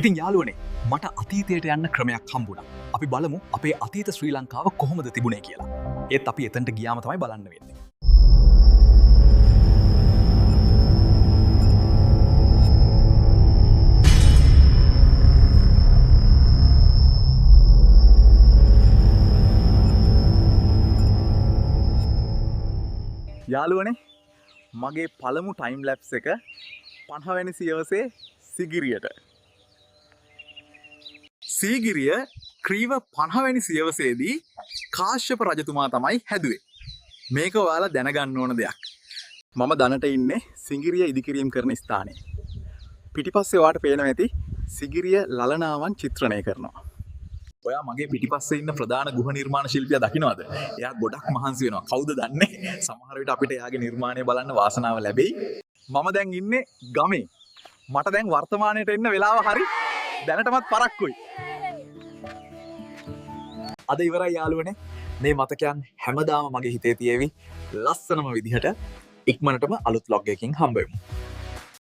ඉතින් යාළුවනේ මට අතීතයට යන්න ක්‍රමයක් හම්බුණා. අපි බලමු අපේ අතීත ශ්‍රී ලංකාව කොහොමද තිබුණේ කියලා. ඒත් අපි එතනට ගියාම තමයි බලන්න වෙන්නේ. යාළුවනේ මගේ පළමු ටයිම් ලැප්ස් එක 50 වෙනි සියවසේ සිගිරියට. සීගිරිය ක්‍රීව 50 වෙනි සියවසේදී කාශ්‍යප රජතුමා තමයි හැදුවේ. මේක ඔයාලා දැනගන්න ඕන දෙයක්. මම දැනට ඉන්නේ සිගිරිය ඉදිකිරීම කරන ස්ථානයේ. පිටිපස්සේ ඔයාට පේනවා ඇති සිගිරිය ලලනාවන් චිත්‍රණය කරනවා. ඔයා මගේ පිටිපස්සේ ඉන්න ප්‍රධාන ගෘහ නිර්මාණ ශිල්පියා දකින්නවද? එයා ගොඩක් මහන්සි වෙනවා. කවුද දන්නේ? සමහර විට අපිට එයාගේ නිර්මාණය බලන්න වාසනාව ලැබෙයි. මම දැන් ඉන්නේ ගමේ. මට දැන් වර්තමානයට එන්න වෙලාව හරි. දැනටමත් පරක්කුයි. අද ඉවරයි යාළුවනේ. මේ මතකයන් හැමදාම මගේ හිතේ තියෙවි. ලස්සනම විදිහට ඉක්මනටම අලුත් vlog එකකින් හම්බ වෙමු.